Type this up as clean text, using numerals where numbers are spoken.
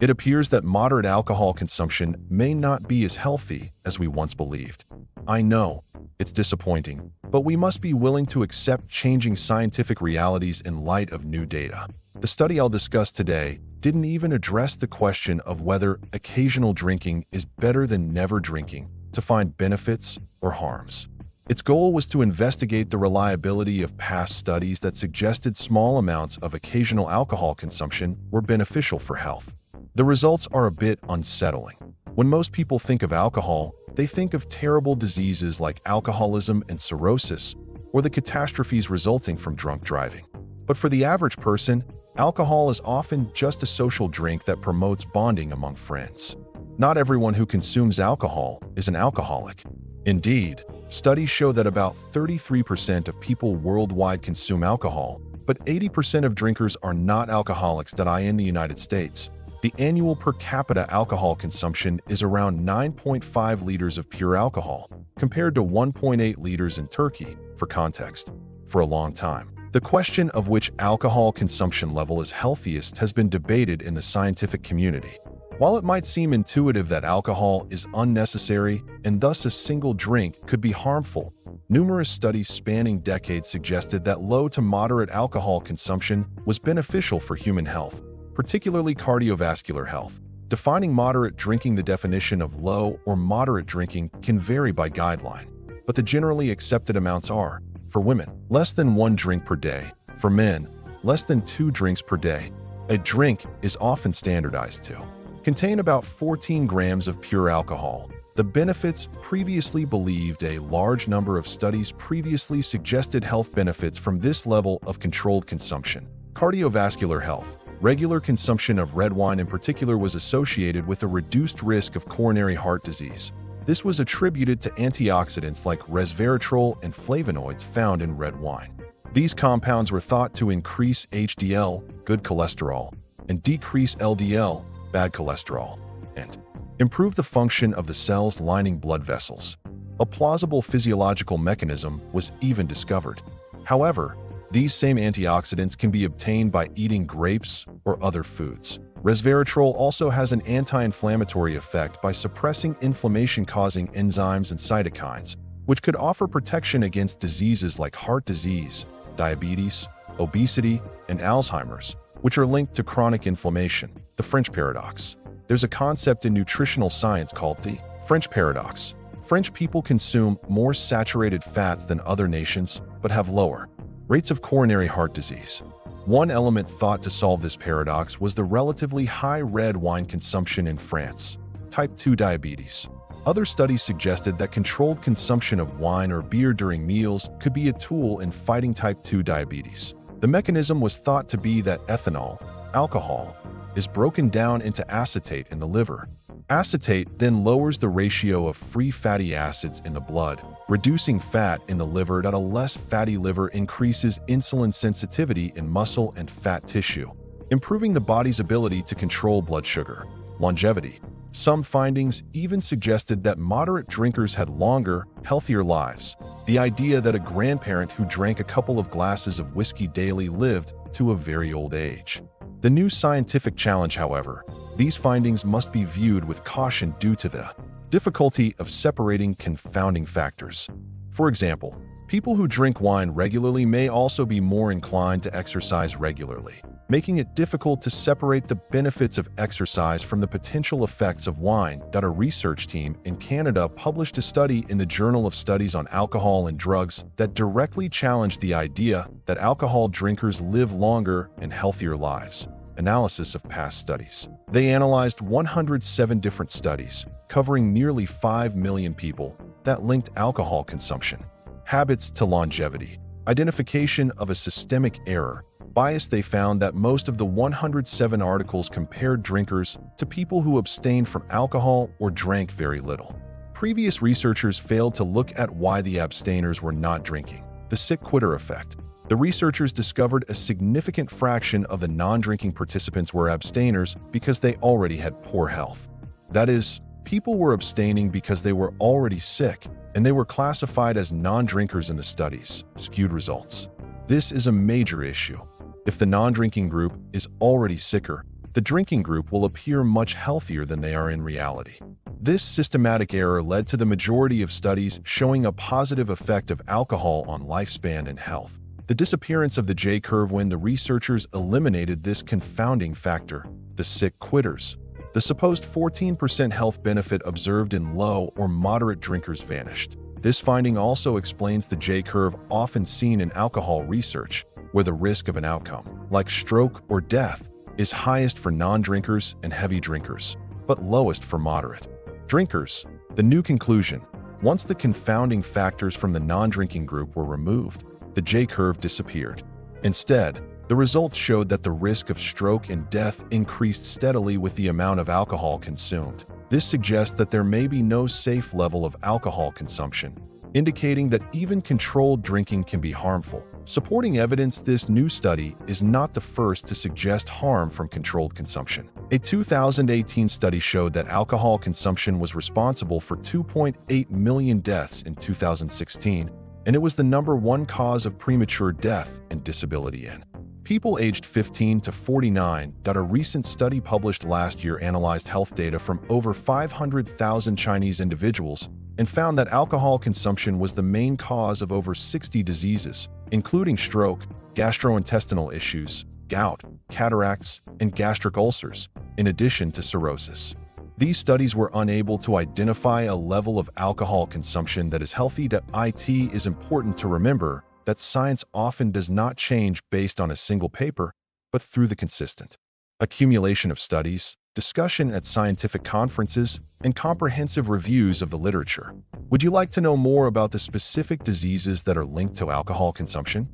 It appears that moderate alcohol consumption may not be as healthy as we once believed. I know, it's disappointing, but we must be willing to accept changing scientific realities in light of new data. The study I'll discuss today didn't even address the question of whether occasional drinking is better than never drinking to find benefits or harms. Its goal was to investigate the reliability of past studies that suggested small amounts of occasional alcohol consumption were beneficial for health. The results are a bit unsettling. When most people think of alcohol, they think of terrible diseases like alcoholism and cirrhosis, or the catastrophes resulting from drunk driving. But for the average person, alcohol is often just a social drink that promotes bonding among friends. Not everyone who consumes alcohol is an alcoholic. Indeed, studies show that about 33% of people worldwide consume alcohol, but 80% of drinkers are not alcoholics. In the United States, the annual per capita alcohol consumption is around 9.5 liters of pure alcohol, compared to 1.8 liters in Turkey, for context. For a long time, the question of which alcohol consumption level is healthiest has been debated in the scientific community. While it might seem intuitive that alcohol is unnecessary and thus a single drink could be harmful, numerous studies spanning decades suggested that low to moderate alcohol consumption was beneficial for human health, particularly cardiovascular health. Defining moderate drinking. The definition of low or moderate drinking can vary by guideline, but the generally accepted amounts are, for women, less than 1 drink per day, for men, less than 2 drinks per day. A drink is often standardized to contain about 14 grams of pure alcohol. The benefits previously believed. A large number of studies previously suggested health benefits from this level of controlled consumption. Cardiovascular health. Regular consumption of red wine in particular was associated with a reduced risk of coronary heart disease. This was attributed to antioxidants like resveratrol and flavonoids found in red wine. These compounds were thought to increase HDL, good cholesterol, and decrease LDL, bad cholesterol, and improve the function of the cells lining blood vessels. A plausible physiological mechanism was even discovered. However, these same antioxidants can be obtained by eating grapes or other foods. Resveratrol also has an anti-inflammatory effect by suppressing inflammation-causing enzymes and cytokines, which could offer protection against diseases like heart disease, diabetes, obesity, and Alzheimer's, which are linked to chronic inflammation. The French paradox. There's a concept in nutritional science called the French paradox. French people consume more saturated fats than other nations, but have lower rates of coronary heart disease. One element thought to solve this paradox was the relatively high red wine consumption in France, type 2 diabetes. Other studies suggested that controlled consumption of wine or beer during meals could be a tool in fighting type 2 diabetes. The mechanism was thought to be that ethanol, alcohol, is broken down into acetate in the liver. Acetate then lowers the ratio of free fatty acids in the blood, reducing fat in the liver. A less fatty liver increases insulin sensitivity in muscle and fat tissue, improving the body's ability to control blood sugar. Longevity. Some findings even suggested that moderate drinkers had longer, healthier lives. The idea that a grandparent who drank a couple of glasses of whiskey daily lived to a very old age. The new scientific challenge, however, these findings must be viewed with caution due to the difficulty of separating confounding factors. For example, people who drink wine regularly may also be more inclined to exercise regularly, making it difficult to separate the benefits of exercise from the potential effects of wine. A research team in Canada published a study in the Journal of Studies on Alcohol and Drugs that directly challenged the idea that alcohol drinkers live longer and healthier lives. Analysis of past studies. They analyzed 107 different studies, covering nearly 5 million people, that linked alcohol consumption, habits to longevity, identification of a systemic error, bias. They found that most of the 107 articles compared drinkers to people who abstained from alcohol or drank very little. Previous researchers failed to look at why the abstainers were not drinking. The sick quitter effect. The researchers discovered a significant fraction of the non-drinking participants were abstainers because they already had poor health. That is, people were abstaining because they were already sick, and they were classified as non-drinkers in the studies. Skewed results. This is a major issue. If the non-drinking group is already sicker, the drinking group will appear much healthier than they are in reality. This systematic error led to the majority of studies showing a positive effect of alcohol on lifespan and health. The disappearance of the J-curve when the researchers eliminated this confounding factor, the sick quitters. The supposed 14% health benefit observed in low or moderate drinkers vanished. This finding also explains the J-curve often seen in alcohol research, where the risk of an outcome, like stroke or death, is highest for non-drinkers and heavy drinkers, but lowest for moderate drinkers. The new conclusion: once the confounding factors from the non-drinking group were removed, the J-curve disappeared. Instead, the results showed that the risk of stroke and death increased steadily with the amount of alcohol consumed. This suggests that there may be no safe level of alcohol consumption, indicating that even controlled drinking can be harmful. Supporting evidence, this new study is not the first to suggest harm from controlled consumption. A 2018 study showed that alcohol consumption was responsible for 2.8 million deaths in 2016, and it was the #1 cause of premature death and disability in people aged 15 to 49. A recent study published last year analyzed health data from over 500,000 Chinese individuals and found that alcohol consumption was the main cause of over 60 diseases, including stroke, gastrointestinal issues, gout, cataracts, and gastric ulcers, in addition to cirrhosis. These studies were unable to identify a level of alcohol consumption that is healthy. It is important to remember that science often does not change based on a single paper, but through the consistent accumulation of studies, discussion at scientific conferences, and comprehensive reviews of the literature. Would you like to know more about the specific diseases that are linked to alcohol consumption?